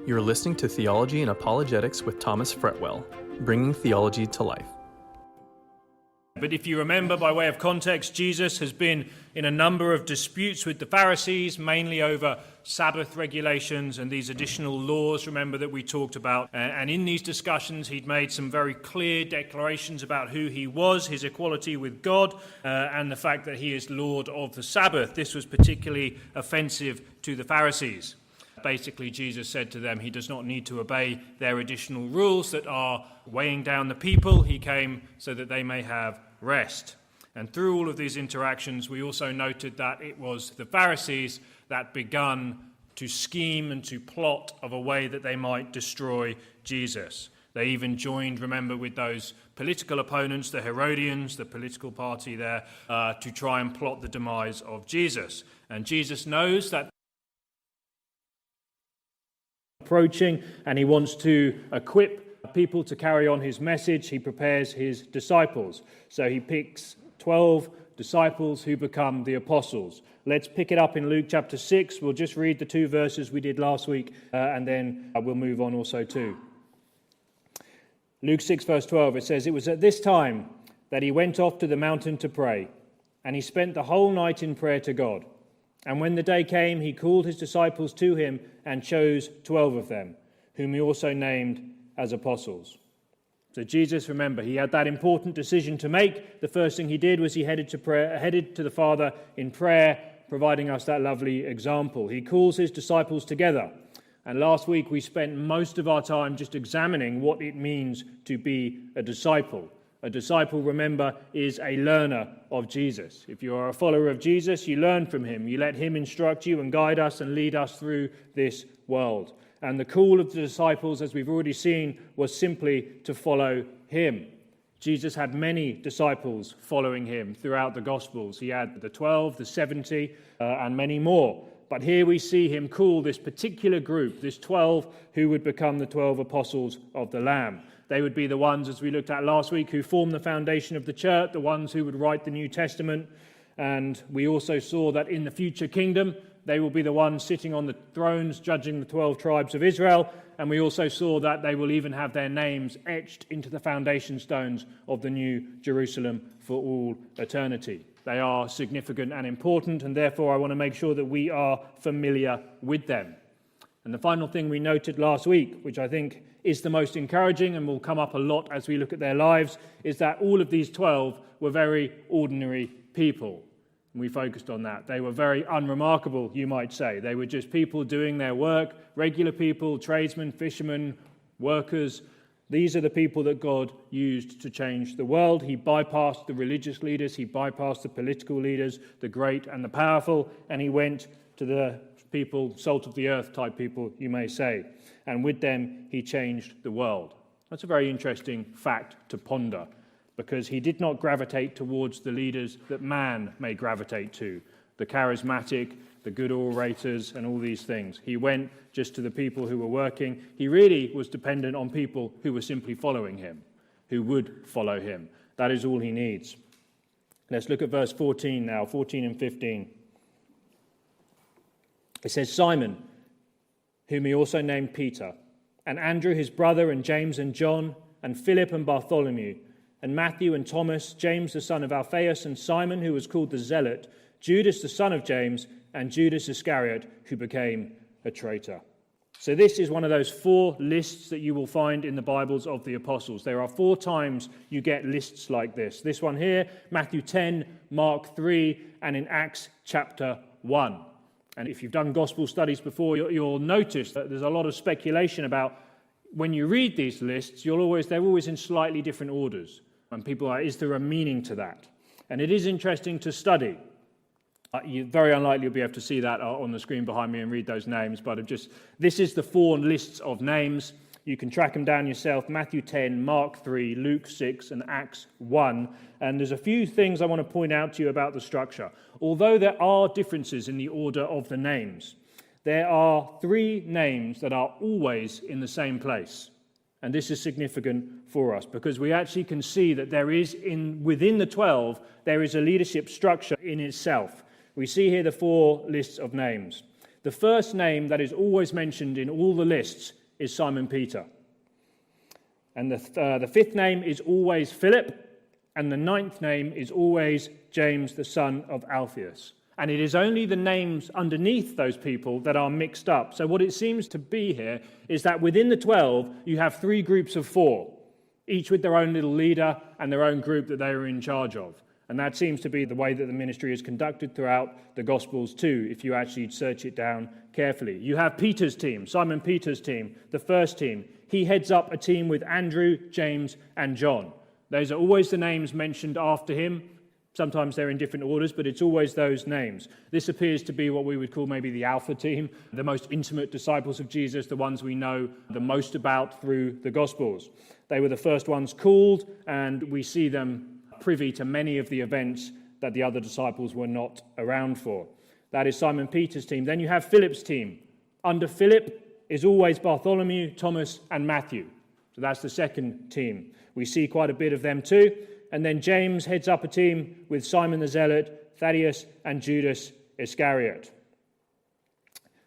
You're listening to Theology and Apologetics with Thomas Fretwell, bringing theology to life. But if you remember, by way of context, Jesus has been in a number of disputes with the Pharisees, mainly over Sabbath regulations and these additional laws, remember, that we talked about. And in these discussions, he'd made some very clear declarations about who he was, his equality with God, and the fact that he is Lord of the Sabbath. This was particularly offensive to the Pharisees. Basically, Jesus said to them he does not need to obey their additional rules that are weighing down the people. He came so that they may have rest. And through all of these interactions, we also noted that it was the Pharisees that begun to scheme and to plot of a way that they might destroy Jesus. They even joined, remember, with those political opponents, the Herodians, the political party there, to try and plot the demise of Jesus. And Jesus knows that approaching, and he wants to equip people to carry on his message. He prepares his disciples. So he picks 12 disciples who become the apostles. Let's pick it up in Luke chapter 6. We'll just read the 2 verses we did last week, and then we'll move on also too. Luke 6 verse 12, it says, "It was at this time that he went off to the mountain to pray, and he spent the whole night in prayer to God. And when the day came, he called his disciples to him and chose 12 of them, whom he also named as apostles." So Jesus, remember, he had that important decision to make. The first thing he did was he headed to the Father in prayer, providing us that lovely example. He calls his disciples together. And last week we spent most of our time just examining what it means to be a disciple. A disciple, remember, is a learner of Jesus. If you are a follower of Jesus, you learn from him. You let him instruct you and guide us and lead us through this world. And the call of the disciples, as we've already seen, was simply to follow him. Jesus had many disciples following him throughout the Gospels. He had the 12, the 70, and many more. But here we see him call this particular group, this 12, who would become the 12 apostles of the Lamb. They would be the ones, as we looked at last week, who form the foundation of the church, the ones who would write the New Testament. And we also saw that in the future kingdom, they will be the ones sitting on the thrones, judging the 12 tribes of Israel. And we also saw that they will even have their names etched into the foundation stones of the New Jerusalem for all eternity. They are significant and important, and therefore I want to make sure that we are familiar with them. And the final thing we noted last week, which I think is the most encouraging and will come up a lot as we look at their lives, is that all of these 12 were very ordinary people. And we focused on that. They were very unremarkable, you might say. They were just people doing their work, regular people, tradesmen, fishermen, workers. These are the people that God used to change the world. He bypassed the religious leaders, he bypassed the political leaders, the great and the powerful, and he went to the people, salt of the earth type people, you may say. And with them, he changed the world. That's a very interesting fact to ponder, because he did not gravitate towards the leaders that man may gravitate to, the charismatic, the good orators, and all these things. He went just to the people who were working. He really was dependent on people who were simply following him, who would follow him. That is all he needs. Let's look at verse 14 now, 14 and 15. It says, "Simon, whom he also named Peter, and Andrew his brother, and James and John, and Philip and Bartholomew, and Matthew and Thomas, James the son of Alphaeus, and Simon who was called the Zealot, Judas the son of James, and Judas Iscariot, who became a traitor." So this is one of those 4 lists that you will find in the Bibles of the apostles. There are 4 times you get lists like this. This one here, Matthew 10, Mark 3, and in Acts chapter 1. And if you've done gospel studies before, you'll notice that there's a lot of speculation about when you read these lists, they're always in slightly different orders. And people are, is there a meaning to that? And it is interesting to study. You're very unlikely you'll be able to see that on the screen behind me and read those names, but this is the 4 lists of names. You can track them down yourself: Matthew 10, Mark 3, Luke 6, and Acts 1. And there's a few things I want to point out to you about the structure. Although there are differences in the order of the names, there are 3 names that are always in the same place. And this is significant for us because we actually can see that there is, within the 12, there is a leadership structure in itself. We see here the 4 lists of names. The first name that is always mentioned in all the lists is Simon Peter. And the fifth name is always Philip, and the ninth name is always James, the son of Alphaeus. And it is only the names underneath those people that are mixed up. So what it seems to be here is that within the 12, you have 3 groups of 4, each with their own little leader and their own group that they are in charge of. And that seems to be the way that the ministry is conducted throughout the Gospels too, if you actually search it down carefully. You have Peter's team, Simon Peter's team, the first team. He heads up a team with Andrew, James, and John. Those are always the names mentioned after him. Sometimes they're in different orders, but it's always those names. This appears to be what we would call maybe the Alpha team, the most intimate disciples of Jesus, the ones we know the most about through the Gospels. They were the first ones called, and we see them privy to many of the events that the other disciples were not around for. That is Simon Peter's team. Then you have Philip's team. Under Philip is always Bartholomew, Thomas, and Matthew. So that's the second team. We see quite a bit of them too. And then James heads up a team with Simon the Zealot, Thaddeus, and Judas Iscariot.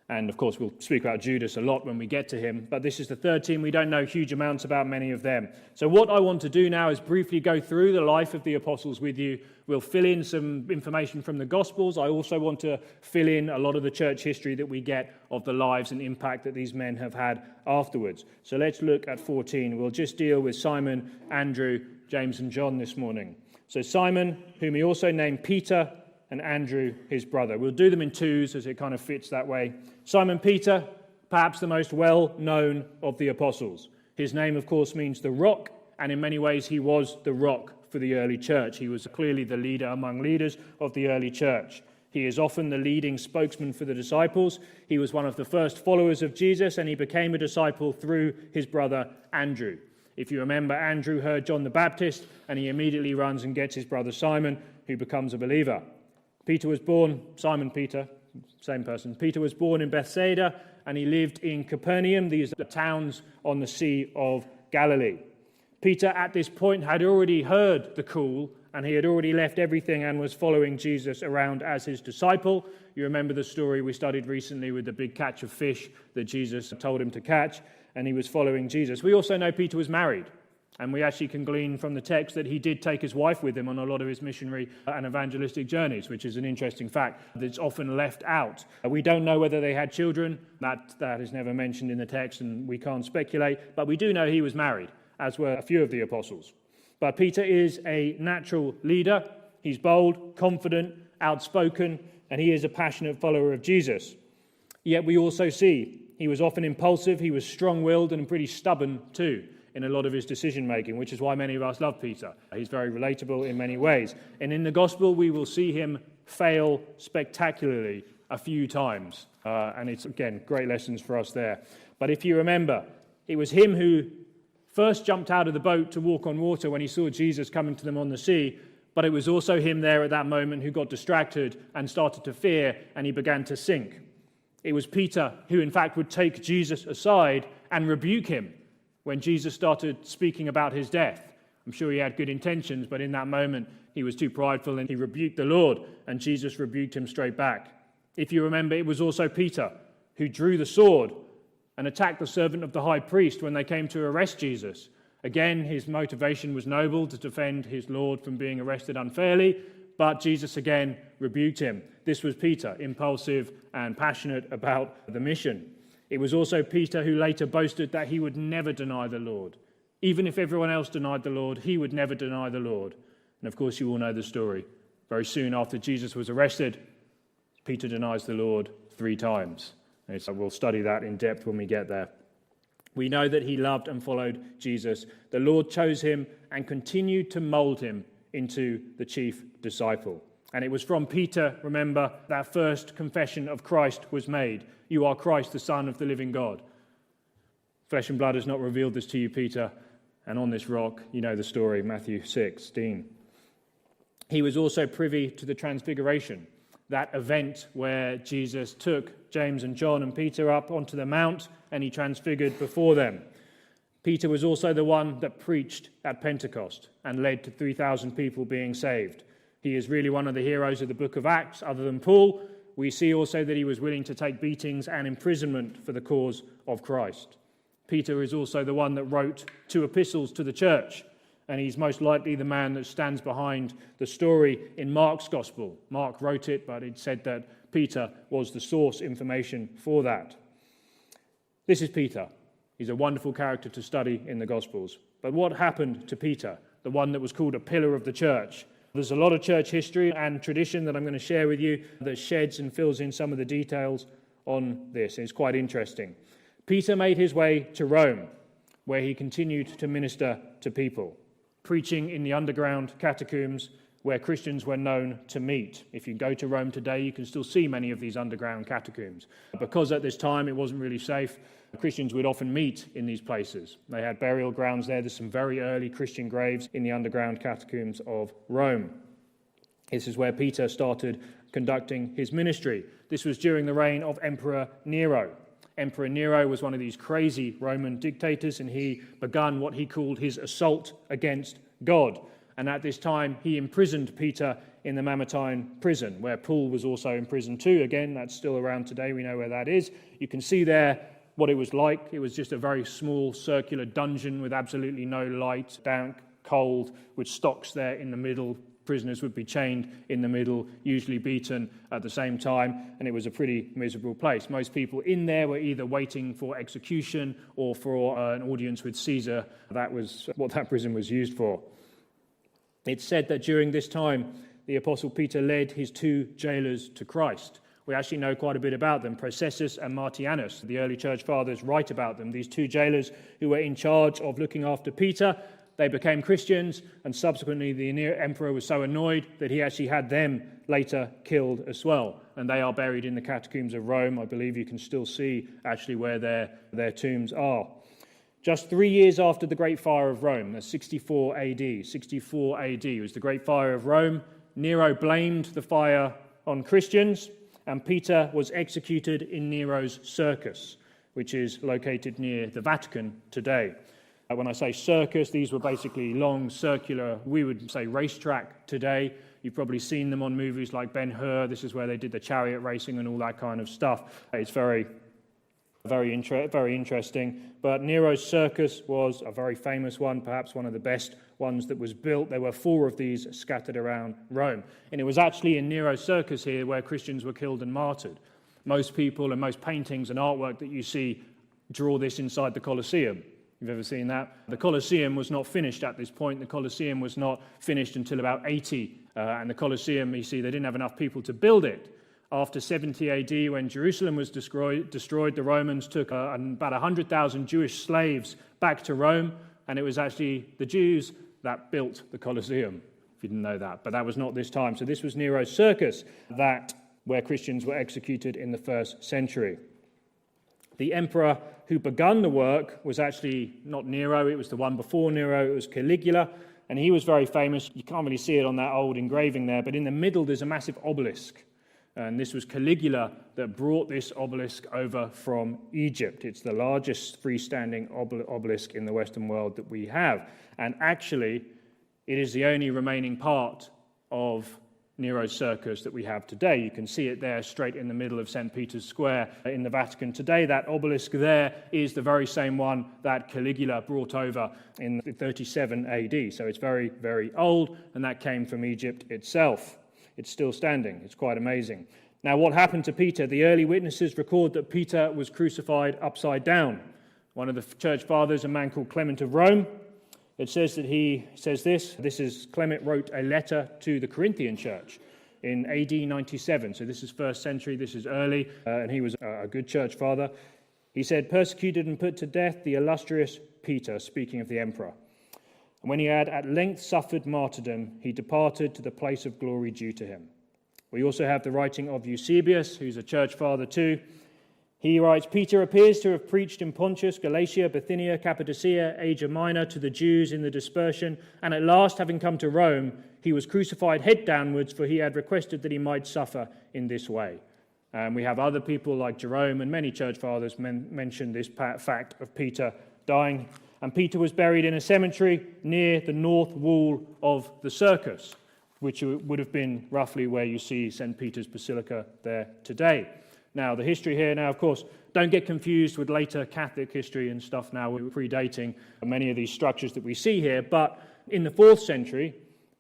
And of course, we'll speak about Judas a lot when we get to him, but this is the third team. We don't know huge amounts about many of them. So what I want to do now is briefly go through the life of the apostles with you. We'll fill in some information from the Gospels. I also want to fill in a lot of the church history that we get of the lives and impact that these men have had afterwards. So let's look at 14. We'll just deal with Simon, Andrew, James, and John this morning. So Simon, whom he also named Peter, and Andrew, his brother. We'll do them in twos as it kind of fits that way. Simon Peter, perhaps the most well-known of the apostles. His name, of course, means the rock, and in many ways he was the rock for the early church. He was clearly the leader among leaders of the early church. He is often the leading spokesman for the disciples. He was one of the first followers of Jesus, and he became a disciple through his brother Andrew. If you remember, Andrew heard John the Baptist, and he immediately runs and gets his brother Simon, who becomes a believer. Simon Peter, same person. Peter was born in Bethsaida, and he lived in Capernaum. These are the towns on the Sea of Galilee. Peter, at this point, had already heard the call, and he had already left everything and was following Jesus around as his disciple. You remember the story we studied recently with the big catch of fish that Jesus told him to catch, and he was following Jesus. We also know Peter was married. And we actually can glean from the text that he did take his wife with him on a lot of his missionary and evangelistic journeys, which is an interesting fact that's often left out. We don't know whether they had children. That is never mentioned in the text, and we can't speculate. But we do know he was married, as were a few of the apostles. But Peter is a natural leader. He's bold, confident, outspoken, and he is a passionate follower of Jesus. Yet we also see he was often impulsive, he was strong-willed, and pretty stubborn too in a lot of his decision-making, which is why many of us love Peter. He's very relatable in many ways. And in the Gospel, we will see him fail spectacularly a few times. And it's, again, great lessons for us there. But if you remember, it was him who first jumped out of the boat to walk on water when he saw Jesus coming to them on the sea, but it was also him there at that moment who got distracted and started to fear, and he began to sink. It was Peter who, in fact, would take Jesus aside and rebuke him when Jesus started speaking about his death. I'm sure he had good intentions, but in that moment, he was too prideful and he rebuked the Lord, and Jesus rebuked him straight back. If you remember, it was also Peter who drew the sword and attacked the servant of the high priest when they came to arrest Jesus. Again, his motivation was noble, to defend his Lord from being arrested unfairly, but Jesus again rebuked him. This was Peter, impulsive and passionate about the mission. It was also Peter who later boasted that he would never deny the Lord. Even if everyone else denied the Lord, he would never deny the Lord. And of course, you all know the story. Very soon after Jesus was arrested, Peter denies the Lord 3 times. And so we'll study that in depth when we get there. We know that he loved and followed Jesus. The Lord chose him and continued to mold him into the chief disciple. And it was from Peter, remember, that first confession of Christ was made. You are Christ, the Son of the living God. Flesh and blood has not revealed this to you, Peter. And on this rock, you know the story, Matthew 16. He was also privy to the transfiguration, that event where Jesus took James and John and Peter up onto the mount and he transfigured before them. Peter was also the one that preached at Pentecost and led to 3,000 people being saved. He is really one of the heroes of the book of Acts, other than Paul. we see also that he was willing to take beatings and imprisonment for the cause of Christ. Peter is also the one that wrote 2 epistles to the church, and he's most likely the man that stands behind the story in Mark's gospel. Mark wrote it, but it said that Peter was the source information for that. This is Peter. He's a wonderful character to study in the Gospels. But what happened to Peter, the one that was called a pillar of the church? There's a lot of church history and tradition that I'm going to share with you that sheds and fills in some of the details on this. It's quite interesting. Peter made his way to Rome, where he continued to minister to people, preaching in the underground catacombs where Christians were known to meet. If you go to Rome today, you can still see many of these underground catacombs. Because at this time it wasn't really safe, Christians would often meet in these places. They had burial grounds there. There's some very early Christian graves in the underground catacombs of Rome. This is where Peter started conducting his ministry. This was during the reign of Emperor Nero. Emperor Nero was one of these crazy Roman dictators, and he begun what he called his assault against God. And at this time, he imprisoned Peter in the Mamertine prison, where Paul was also imprisoned too. Again, that's still around today. We know where that is. You can see there what it was like. It was just a very small circular dungeon with absolutely no light, dank, cold, with stocks there in the middle. Prisoners would be chained in the middle, usually beaten at the same time, and it was a pretty miserable place. Most people in there were either waiting for execution or for an audience with Caesar. That was what that prison was used for. It's said that during this time, the Apostle Peter led his 2 jailers to Christ. We actually know quite a bit about them, Processus and Martianus. The early church fathers write about them. These 2 jailers who were in charge of looking after Peter, they became Christians, and subsequently the emperor was so annoyed that he actually had them later killed as well. And they are buried in the catacombs of Rome. I believe you can still see actually where their tombs are. Just 3 years after the Great Fire of Rome, that's 64 AD. 64 AD was the Great Fire of Rome. Nero blamed the fire on Christians, and Peter was executed in Nero's circus, which is located near the Vatican today. When I say circus, these were basically long, circular, we would say racetrack today. You've probably seen them on movies like Ben-Hur. This is where they did the chariot racing and all that kind of stuff. It's very interesting. But Nero's circus was a very famous one, perhaps one of the best ones that was built. There were 4 of these scattered around Rome. And it was actually in Nero's circus here where Christians were killed and martyred. Most people and most paintings and artwork that you see draw this inside the Colosseum. You've ever seen that? The Colosseum was not finished at this point. The Colosseum was not finished until about 80. And the Colosseum, you see, they didn't have enough people to build it. After 70 AD, when Jerusalem was destroyed, the Romans took about 100,000 Jewish slaves back to Rome, and it was actually the Jews that built the Colosseum, if you didn't know that. But that was not this time. So this was Nero's circus, where Christians were executed in the 1st century. The emperor who begun the work was actually not Nero, it was the one before Nero, it was Caligula, and he was very famous. You can't really see it on that old engraving there, but in the middle there's a massive obelisk. And this was Caligula that brought this obelisk over from Egypt. It's the largest freestanding obelisk in the Western world that we have. And actually, it is the only remaining part of Nero's circus that we have today. You can see it there straight in the middle of St. Peter's Square in the Vatican today. That obelisk there is the very same one that Caligula brought over in 37 AD. So it's very, very old, and that came from Egypt itself. It's still standing. It's quite amazing. Now, what happened to Peter? The early witnesses record that Peter was crucified upside down. One of the church fathers, a man called Clement of Rome, it says that he says this. This is Clement wrote a letter to the Corinthian church in AD 97. So this is 1st century. This is early, and he was a good church father. He said, "Persecuted and put to death the illustrious Peter," speaking of the emperor. "And when he had at length suffered martyrdom, he departed to the place of glory due to him." We also have the writing of Eusebius, who's a church father too. He writes, "Peter appears to have preached in Pontus, Galatia, Bithynia, Cappadocia, Asia Minor to the Jews in the dispersion, and at last, having come to Rome, he was crucified head downwards, for he had requested that he might suffer in this way." And we have other people like Jerome and many church fathers mention this fact of Peter dying. And Peter was buried in a cemetery near the north wall of the circus. which would have been roughly where you see St. Peter's Basilica there today. Now, the history here now, of course, don't get confused with later Catholic history and stuff now. We're predating many of these structures that we see here. But in the 4th century,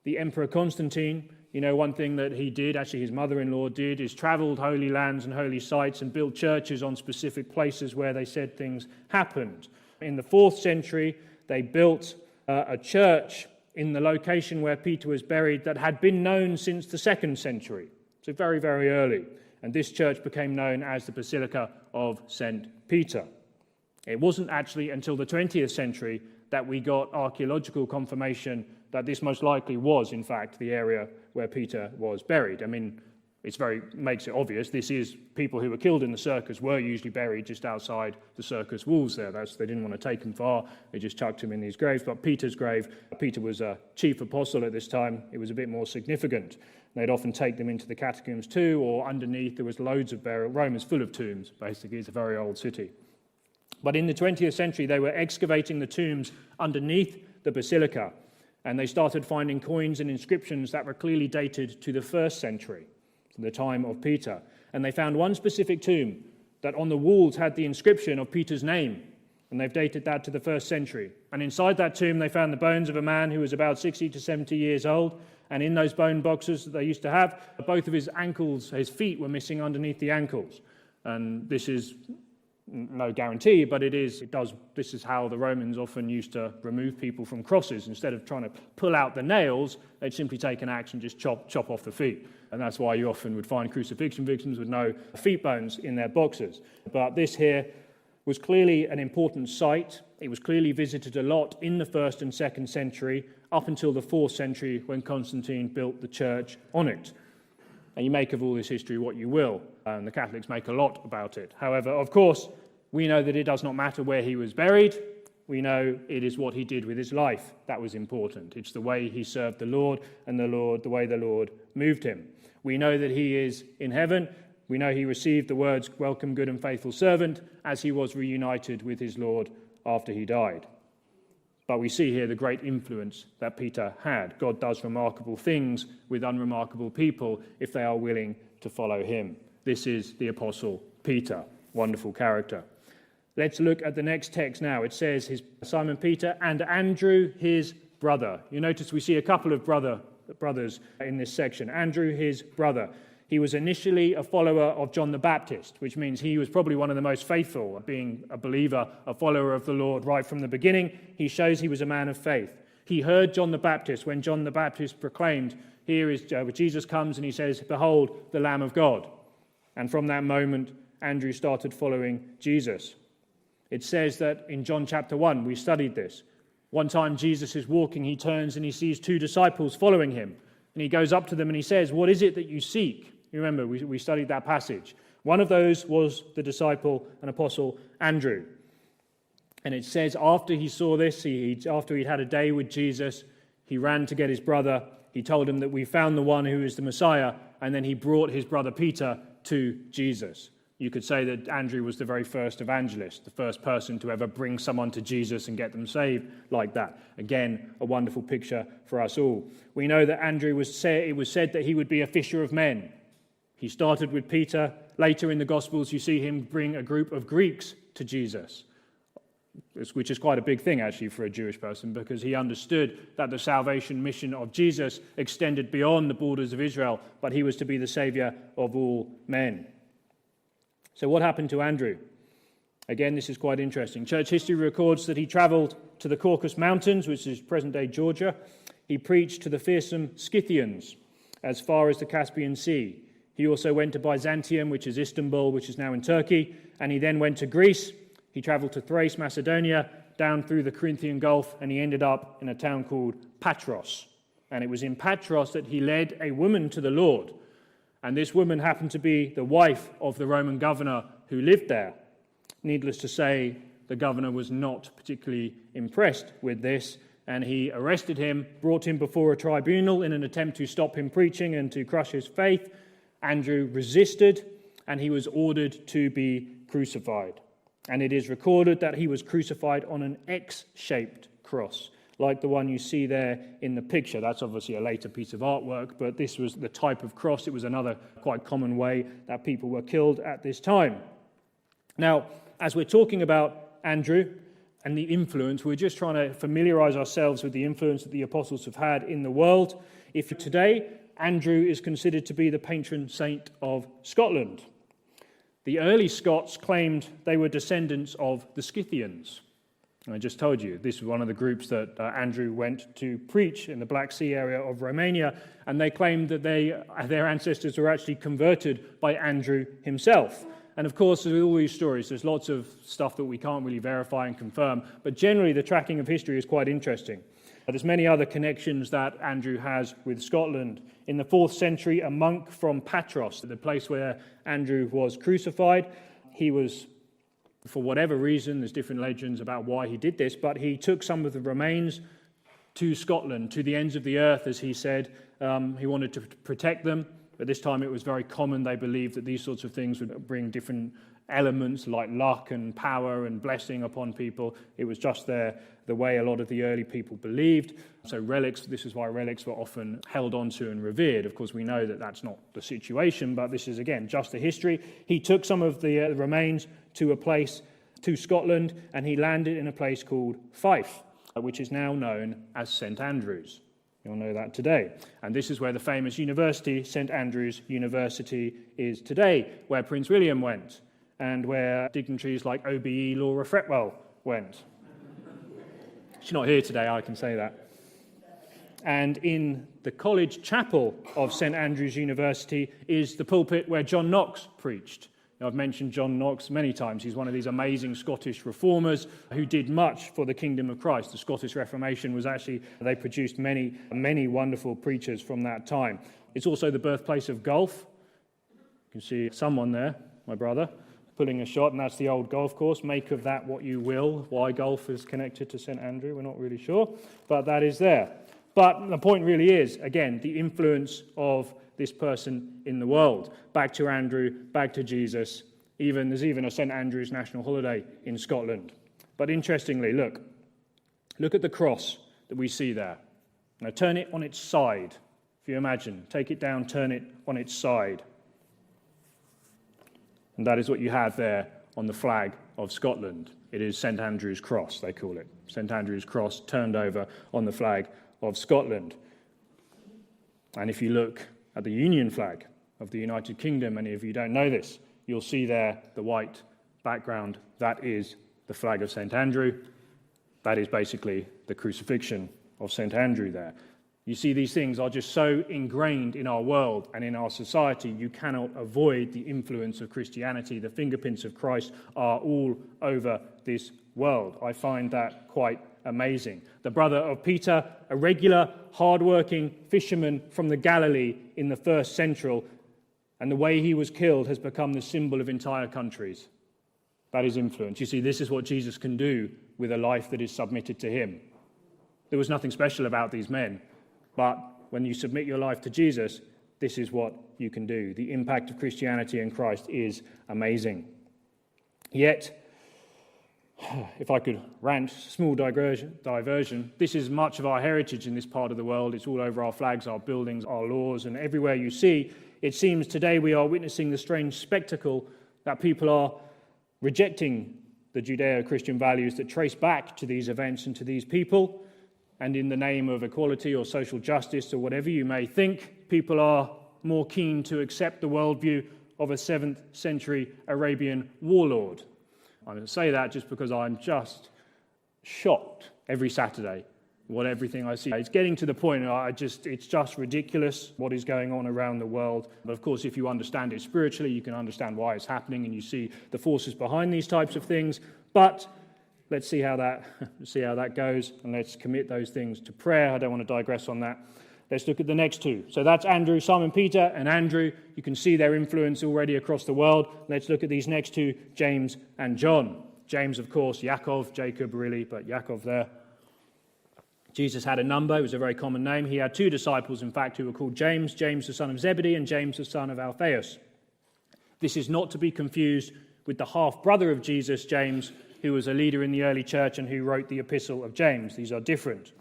the Emperor Constantine, one thing that he did, actually his mother-in-law did, is traveled holy lands and holy sites and built churches on specific places where they said things happened. In the 4th century, they built a church in the location where Peter was buried that had been known since the 2nd century, so very, very early. And this church became known as the Basilica of St. Peter. It wasn't actually until the 20th century that we got archaeological confirmation that this most likely was, in fact, the area where Peter was buried. I mean, makes it obvious. This is people who were killed in the circus were usually buried just outside the circus walls there. They didn't want to take him far. They just chucked him in these graves. But Peter's grave, Peter was a chief apostle at this time. It was a bit more significant. They'd often take them into the catacombs too, or underneath there was loads of burial. Rome is full of tombs, basically. It's a very old city. But in the 20th century, they were excavating the tombs underneath the basilica, and they started finding coins and inscriptions that were clearly dated to the 1st century, the time of Peter. And they found one specific tomb that on the walls had the inscription of Peter's name, and they've dated that to the 1st century. And inside that tomb, they found the bones of a man who was about 60 to 70 years old, and in those bone boxes that they used to have, both of his ankles, his feet were missing underneath the ankles. And this is no guarantee, but this is how the Romans often used to remove people from crosses. Instead of trying to pull out the nails, they'd simply take an axe and just chop off the feet. And that's why you often would find crucifixion victims with no feet bones in their boxes. But this here was clearly an important site. It was clearly visited a lot in the 1st and 2nd century, up until the 4th century when Constantine built the church on it. And you make of all this history what you will, and the Catholics make a lot about it. However, of course, we know that it does not matter where he was buried. We know it is what he did with his life that was important. It's the way he served the Lord, and the way the Lord moved him. We know that he is in heaven. We know he received the words, "Welcome, good and faithful servant," as he was reunited with his Lord after he died. But we see here the great influence that Peter had. God does remarkable things with unremarkable people if they are willing to follow him. This is the Apostle Peter. Wonderful character. Let's look at the next text now. It says, Simon Peter and Andrew, his brother. You notice we see a couple of brothers in this section. Andrew, his brother. He was initially a follower of John the Baptist, which means he was probably one of the most faithful, being a believer, a follower of the Lord right from the beginning. He shows he was a man of faith. He heard John the Baptist when John the Baptist proclaimed, here is Jesus comes, and he says, "Behold, the Lamb of God." And from that moment, Andrew started following Jesus. It says that in John chapter 1, we studied this. One time Jesus is walking, he turns and he sees 2 disciples following him. And he goes up to them and he says, "What is it that you seek?" You remember, we studied that passage. One of those was the disciple and apostle Andrew. And it says after he saw this, after he'd had a day with Jesus, he ran to get his brother. He told him that we found the one who is the Messiah, and then he brought his brother Peter to Jesus. You could say that Andrew was the very first evangelist, the first person to ever bring someone to Jesus and get them saved like that. Again, a wonderful picture for us all. We know that Andrew it was said that he would be a fisher of men. He started with Peter. Later in the Gospels, you see him bring a group of Greeks to Jesus, which is quite a big thing, actually, for a Jewish person, because he understood that the salvation mission of Jesus extended beyond the borders of Israel, but he was to be the Savior of all men. So what happened to Andrew? Again, this is quite interesting. Church history records that he traveled to the Caucasus Mountains, which is present-day Georgia. He preached to the fearsome Scythians as far as the Caspian Sea. He also went to Byzantium, which is Istanbul, which is now in Turkey, and he then went to Greece. He traveled to Thrace, Macedonia, down through the Corinthian Gulf, and he ended up in a town called Patmos. And it was in Patmos that he led a woman to the Lord. And this woman happened to be the wife of the Roman governor who lived there. Needless to say, the governor was not particularly impressed with this, and he arrested him, brought him before a tribunal in an attempt to stop him preaching and to crush his faith. Andrew resisted, and he was ordered to be crucified. And it is recorded that he was crucified on an X-shaped cross, like the one you see there in the picture. That's obviously a later piece of artwork, but this was the type of cross. It was another quite common way that people were killed at this time. Now, as we're talking about Andrew and the influence, we're just trying to familiarize ourselves with the influence that the apostles have had in the world. If today, Andrew is considered to be the patron saint of Scotland. The early Scots claimed they were descendants of the Scythians. I just told you, this was one of the groups that Andrew went to preach in the Black Sea area of Romania, and they claimed that their ancestors were actually converted by Andrew himself. And of course, with all these stories, there's lots of stuff that we can't really verify and confirm, but generally the tracking of history is quite interesting. There's many other connections that Andrew has with Scotland. In the 4th century, a monk from Patmos, the place where Andrew was crucified, he was, for whatever reason, there's different legends about why he did this, but he took some of the remains to Scotland, to the ends of the earth, as he said. He wanted to protect them. At this time, it was very common. They believed that these sorts of things would bring different elements like luck and power and blessing upon people. It was just the way a lot of the early people believed. So relics, this is why relics were often held onto and revered. Of course, we know that that's not the situation, but this is, again, just the history. He took some of the remains to a place, to Scotland, and he landed in a place called Fife, which is now known as St. Andrews. You'll know that today. And this is where the famous university, St. Andrews University, is today, where Prince William went, and where dignitaries like OBE Laura Fretwell went. She's not here today, I can say that. And in the college chapel of St. Andrews University is the pulpit where John Knox preached. Now, I've mentioned John Knox many times. He's one of these amazing Scottish reformers who did much for the kingdom of Christ. The Scottish Reformation was actually, they produced many, many wonderful preachers from that time. It's also the birthplace of golf. You can see someone there, my brother, pulling a shot, and that's the old golf course. Make of that what you will. Why golf is connected to St. Andrew, we're not really sure, but that is there. But the point really is, again, the influence of this person in the world. Back to Andrew, back to Jesus. There's even a St. Andrew's national holiday in Scotland. But interestingly, look at the cross that we see there. Now turn it on its side. If you imagine, take it down, turn it on its side. And that is what you have there on the flag of Scotland. It is St. Andrew's Cross, they call it. St. Andrew's Cross turned over on the flag of Scotland. And if you look at the Union flag of the United Kingdom, and if you don't know this, you'll see there the white background. That is the flag of St. Andrew. That is basically the crucifixion of St. Andrew there. You see, these things are just so ingrained in our world and in our society, you cannot avoid the influence of Christianity. The fingerprints of Christ are all over this world. I find that quite amazing. The brother of Peter, a regular, hard-working fisherman from the Galilee in the 1st century, and the way he was killed has become the symbol of entire countries. That is influence. You see, this is what Jesus can do with a life that is submitted to him. There was nothing special about these men, but when you submit your life to Jesus, this is what you can do. The impact of Christianity and Christ is amazing. Yet, if I could rant, small diversion, this is much of our heritage in this part of the world. It's all over our flags, our buildings, our laws, and everywhere you see, it seems today we are witnessing the strange spectacle that people are rejecting the Judeo-Christian values that trace back to these events and to these people, and in the name of equality or social justice or whatever you may think, people are more keen to accept the worldview of a 7th century Arabian warlord. I'm going to say that just because I'm just shocked every Saturday what everything I see. It's getting to the point it's just ridiculous what is going on around the world. But of course, if you understand it spiritually, you can understand why it's happening and you see the forces behind these types of things. But let's see how that goes, and let's commit those things to prayer. I don't want to digress on that. Let's look at the next two. So that's Andrew, Simon Peter, and Andrew. You can see their influence already across the world. Let's look at these next two, James and John. James, of course, Yaakov, Jacob really, but Yaakov there. Jesus had a number. It was a very common name. He had two disciples, in fact, who were called James, James the son of Zebedee and James the son of Alphaeus. This is not to be confused with the half-brother of Jesus, James, who was a leader in the early church and who wrote the Epistle of James. These are different.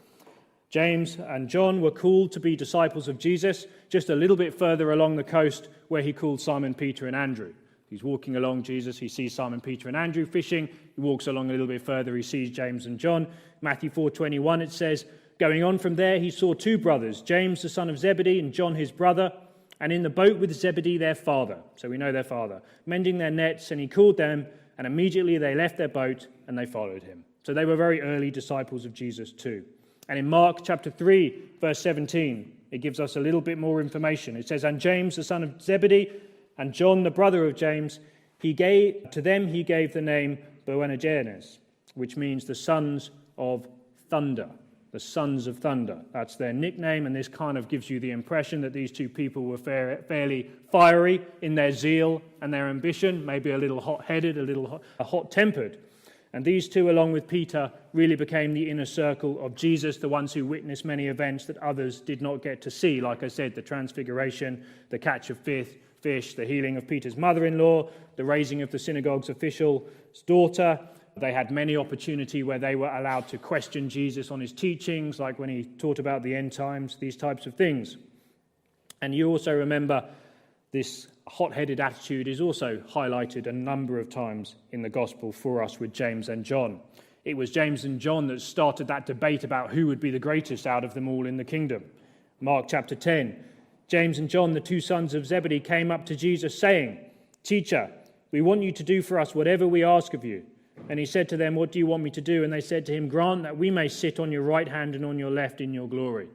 James and John were called to be disciples of Jesus just a little bit further along the coast where he called Simon Peter and Andrew. He's walking along Jesus, he sees Simon Peter and Andrew fishing, he walks along a little bit further, he sees James and John. Matthew 4:21 it says, going on from there he saw two brothers, James the son of Zebedee and John his brother, and in the boat with Zebedee their father, so we know their father, mending their nets, and he called them, and immediately they left their boat and they followed him. So they were very early disciples of Jesus too. And in Mark chapter 3, verse 17, it gives us a little bit more information. It says, and James the son of Zebedee and John the brother of James, he gave the name Boanerges, which means the sons of thunder. The sons of thunder. That's their nickname, and this kind of gives you the impression that these two people were fairly fiery in their zeal and their ambition, maybe a little hot-headed, a little hot-tempered. And these two, along with Peter, really became the inner circle of Jesus, the ones who witnessed many events that others did not get to see. Like I said, the transfiguration, the catch of fish, the healing of Peter's mother-in-law, the raising of the synagogue's official's daughter. They had many opportunity where they were allowed to question Jesus on his teachings, like when he taught about the end times, these types of things. And you also remember this hot-headed attitude is also highlighted a number of times in the gospel for us with James and John. It was James and John that started that debate about who would be the greatest out of them all in the kingdom. Mark chapter 10, James and John, the two sons of Zebedee, came up to Jesus saying, Teacher, we want you to do for us whatever we ask of you. And he said to them, what do you want me to do? And they said to him, grant that we may sit on your right hand and on your left in your glory.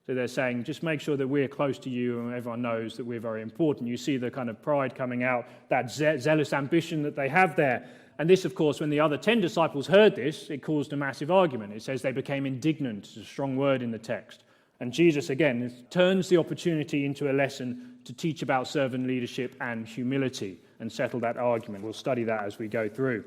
So they're saying, just make sure that we're close to you and everyone knows that we're very important. You see the kind of pride coming out, that zealous ambition that they have there. And this, of course, when the other 10 disciples heard this, it caused a massive argument. It says they became indignant. It's a strong word in the text. And Jesus, again, turns the opportunity into a lesson to teach about servant leadership and humility and settle that argument. We'll study that as we go through.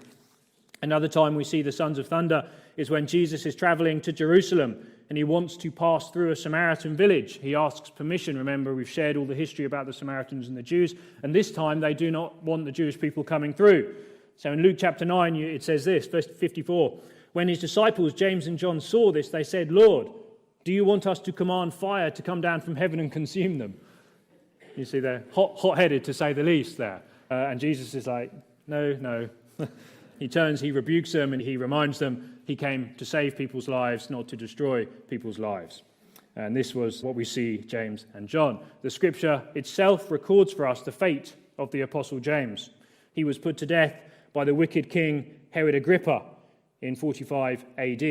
Another time we see the sons of thunder is when Jesus is traveling to Jerusalem and he wants to pass through a Samaritan village. He asks permission. Remember, we've shared all the history about the Samaritans and the Jews, and this time they do not want the Jewish people coming through. So in Luke chapter 9, it says this, verse 54, when his disciples, James and John, saw this, they said, Lord, do you want us to command fire to come down from heaven and consume them? You see, they're hot-headed, to say the least, there. And Jesus is like, no. He turns, he rebukes them, and he reminds them he came to save people's lives, not to destroy people's lives. And this was what we see James and John. The scripture itself records for us the fate of the Apostle James. He was put to death by the wicked king Herod Agrippa in 45 AD.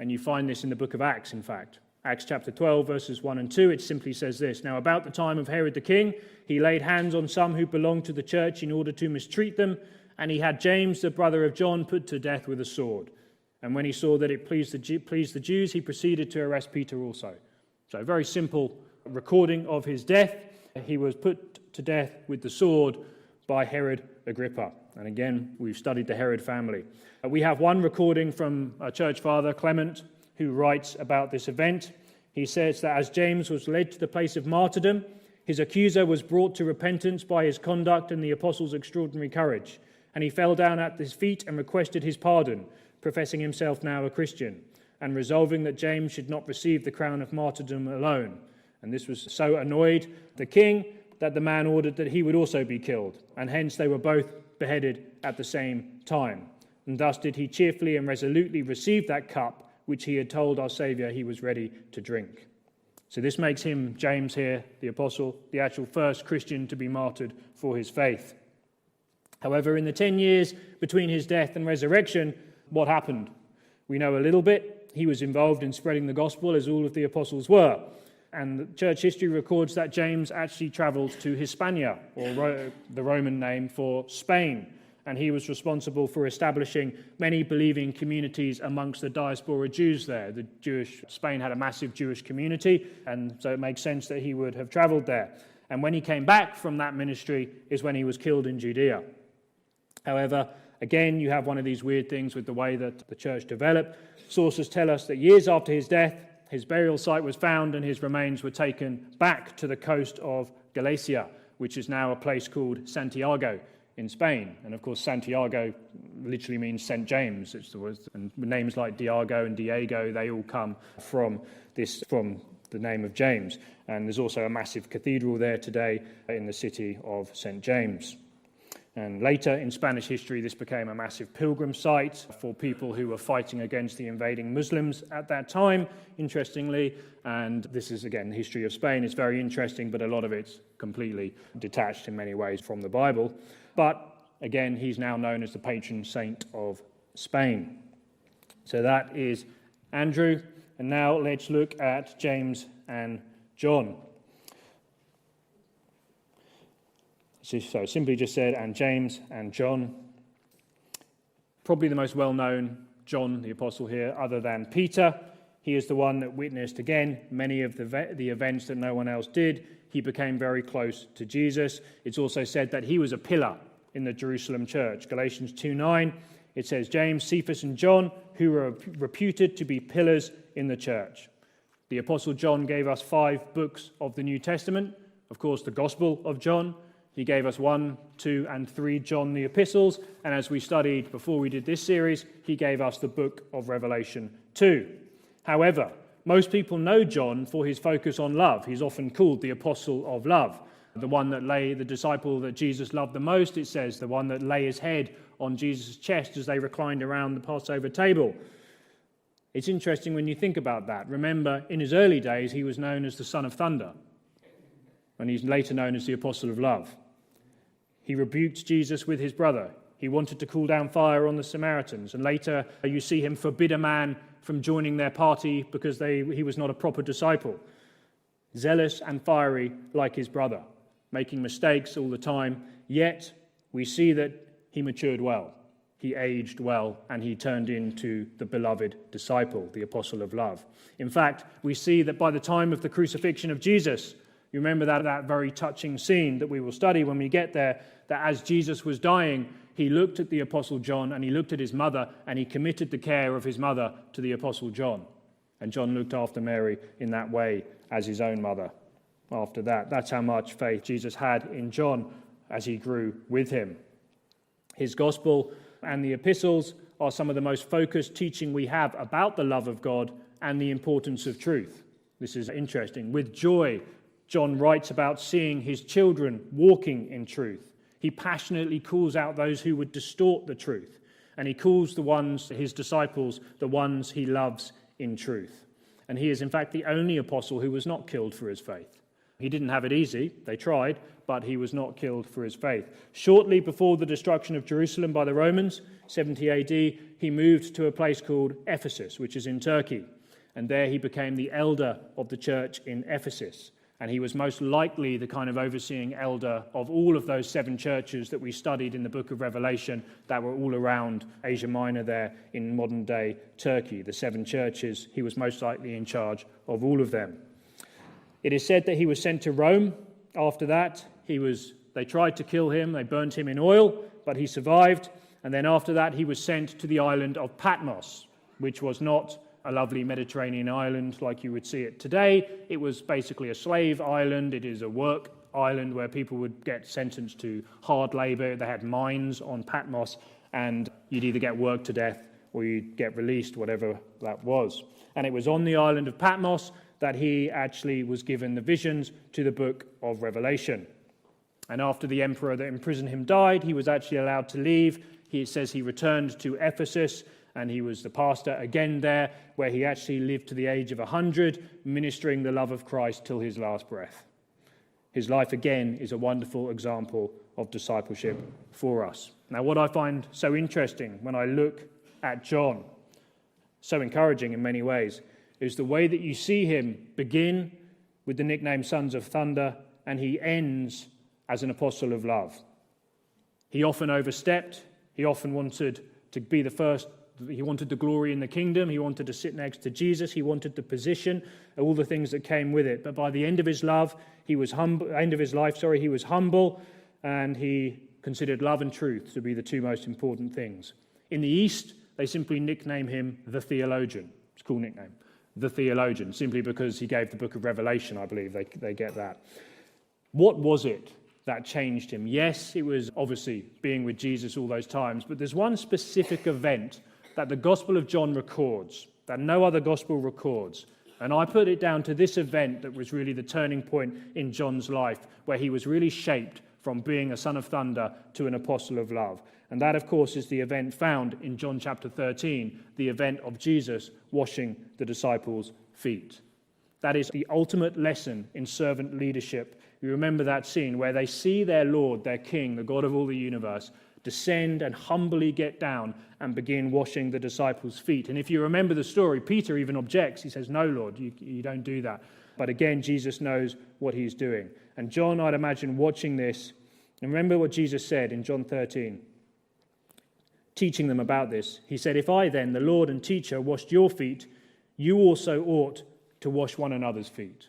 And you find this in the book of Acts, in fact. Acts chapter 12, verses 1 and 2, it simply says this, Now about the time of Herod the king, he laid hands on some who belonged to the church in order to mistreat them, and he had James, the brother of John, put to death with a sword. And when he saw that it pleased the Jews, he proceeded to arrest Peter also. So a very simple recording of his death. He was put to death with the sword by Herod Agrippa. And again, we've studied the Herod family. We have one recording from a church father, Clement, who writes about this event. He says that as James was led to the place of martyrdom, his accuser was brought to repentance by his conduct and the apostles' extraordinary courage. And he fell down at his feet and requested his pardon, professing himself now a Christian, and resolving that James should not receive the crown of martyrdom alone. And this was so annoyed the king that the man ordered that he would also be killed, and hence they were both beheaded at the same time. And thus did he cheerfully and resolutely receive that cup which he had told our Saviour he was ready to drink. So this makes him, James here, the apostle, the actual first Christian to be martyred for his faith. However, in the 10 years between his death and resurrection, what happened? We know a little bit. He was involved in spreading the gospel, as all of the apostles were. And church history records that James actually travelled to Hispania, or the Roman name for Spain. And he was responsible for establishing many believing communities amongst the diaspora Jews there. Spain had a massive Jewish community, and so it makes sense that he would have travelled there. And when he came back from that ministry is when he was killed in Judea. However, again, you have one of these weird things with the way that the church developed. Sources tell us that years after his death, his burial site was found and his remains were taken back to the coast of Galatia, which is now a place called Santiago in Spain. And of course, Santiago literally means St. James. And names like Diago and Diego, they all come from the name of James. And there's also a massive cathedral there today in the city of St. James. And later in Spanish history, this became a massive pilgrim site for people who were fighting against the invading Muslims at that time, interestingly. And this is, again, the history of Spain. It's very interesting, but a lot of it's completely detached in many ways from the Bible. But, again, he's now known as the patron saint of Spain. So that is Andrew. And now let's look at James and John. So simply just said, and James and John. Probably the most well-known John, the apostle here, other than Peter. He is the one that witnessed, again, many of the events that no one else did. He became very close to Jesus. It's also said that he was a pillar in the Jerusalem church. Galatians 2:9, it says, James, Cephas, and John, who were reputed to be pillars in the church. The apostle John gave us 5 books of the New Testament. Of course, the Gospel of John. He gave us 1, 2, and 3 John the epistles, and as we studied before we did this series, he gave us the book of Revelation 2. However, most people know John for his focus on love. He's often called the apostle of love, the disciple that Jesus loved the most, it says, the one that lay his head on Jesus' chest as they reclined around the Passover table. It's interesting when you think about that. Remember, in his early days, he was known as the Son of Thunder, and he's later known as the apostle of love. He rebuked Jesus with his brother. He wanted to cool down fire on the Samaritans. And later you see him forbid a man from joining their party because he was not a proper disciple. Zealous and fiery like his brother, making mistakes all the time. Yet we see that he matured well. He aged well, and he turned into the beloved disciple, the apostle of love. In fact, we see that by the time of the crucifixion of Jesus, you remember that very touching scene that we will study when we get there, that as Jesus was dying, he looked at the Apostle John and he looked at his mother and he committed the care of his mother to the Apostle John. And John looked after Mary in that way as his own mother after that. That's how much faith Jesus had in John as he grew with him. His gospel and the epistles are some of the most focused teaching we have about the love of God and the importance of truth. This is interesting. With joy, John writes about seeing his children walking in truth. He passionately calls out those who would distort the truth, and he calls his disciples, the ones he loves in truth. And he is, in fact, the only apostle who was not killed for his faith. He didn't have it easy. They tried, but he was not killed for his faith. Shortly before the destruction of Jerusalem by the Romans, 70 AD, he moved to a place called Ephesus, which is in Turkey. And there he became the elder of the church in Ephesus. And he was most likely the kind of overseeing elder of all of those 7 churches that we studied in the book of Revelation that were all around Asia Minor there in modern-day Turkey. The 7 churches, he was most likely in charge of all of them. It is said that he was sent to Rome. After that, they tried to kill him. They burnt him in oil, but he survived. And then after that, he was sent to the island of Patmos, which was not a lovely Mediterranean island like you would see it today. It was basically a slave island. It is a work island where people would get sentenced to hard labor. They had mines on Patmos, and you'd either get worked to death or you'd get released, whatever that was. And it was on the island of Patmos that he actually was given the visions to the book of Revelation. And after the emperor that imprisoned him died, he was actually allowed to leave. It says he returned to Ephesus, and he was the pastor again there, where he actually lived to the age of 100, ministering the love of Christ till his last breath. His life, again, is a wonderful example of discipleship for us. Now, what I find so interesting when I look at John, so encouraging in many ways, is the way that you see him begin with the nickname Sons of Thunder, and he ends as an apostle of love. He often overstepped. He often wanted to be the first. He wanted the glory in the kingdom. He wanted to sit next to Jesus. He wanted the position, all the things that came with it. But by the end of his life, he was humble, and he considered love and truth to be the 2 most important things. In the East, they simply nickname him the Theologian. It's a cool nickname, the Theologian, simply because he gave the book of Revelation, I believe. They get that. What was it that changed him. Yes, it was obviously being with Jesus all those times, but there's one specific event that the Gospel of John records, that no other Gospel records. And I put it down to this event that was really the turning point in John's life, where he was really shaped from being a son of thunder to an apostle of love. And that, of course, is the event found in John chapter 13, the event of Jesus washing the disciples' feet. That is the ultimate lesson in servant leadership. You remember that scene where they see their Lord, their King, the God of all the universe, descend and humbly get down and begin washing the disciples' feet. And if you remember the story, Peter even objects. He says, "No, Lord, you don't do that." But again, Jesus knows what he's doing. And John, I'd imagine, watching this, and remember what Jesus said in John 13, teaching them about this. He said, "If I then, the Lord and teacher, washed your feet, you also ought to wash one another's feet."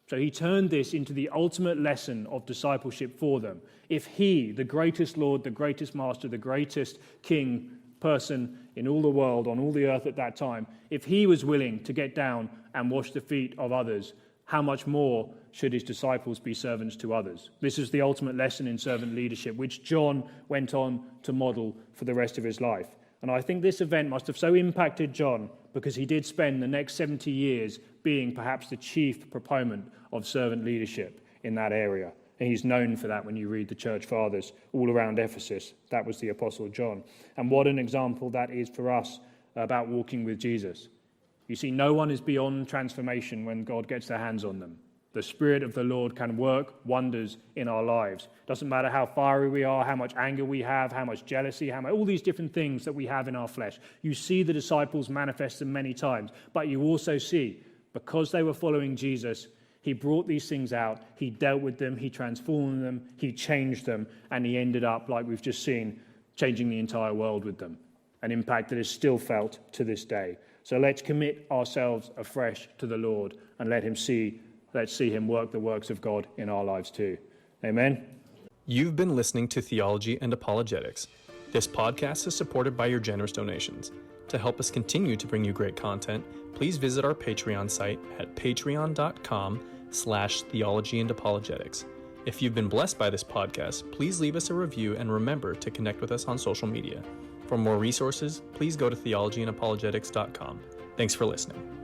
So he turned this into the ultimate lesson of discipleship for them. If he, the greatest Lord, the greatest Master, the greatest King person in all the world, on all the earth at that time, if he was willing to get down and wash the feet of others, how much more should his disciples be servants to others? This is the ultimate lesson in servant leadership, which John went on to model for the rest of his life. And I think this event must have so impacted John because he did spend the next 70 years being perhaps the chief proponent of servant leadership in that area. And he's known for that when you read the church fathers all around Ephesus. That was the Apostle John. And what an example that is for us about walking with Jesus. You see, no one is beyond transformation when God gets their hands on them. The Spirit of the Lord can work wonders in our lives. Doesn't matter how fiery we are, how much anger we have, how much jealousy, all these different things that we have in our flesh. You see the disciples manifest them many times, but you also see, because they were following Jesus, he brought these things out, he dealt with them, he transformed them, he changed them, and he ended up, like we've just seen, changing the entire world with them. An impact that is still felt to this day. So let's commit ourselves afresh to the Lord and let's see him work the works of God in our lives too. Amen. You've been listening to Theology and Apologetics. This podcast is supported by your generous donations. To help us continue to bring you great content, please visit our Patreon site at patreon.com/theologyandapologetics. If you've been blessed by this podcast, please leave us a review and remember to connect with us on social media. For more resources, please go to theologyandapologetics.com. Thanks for listening.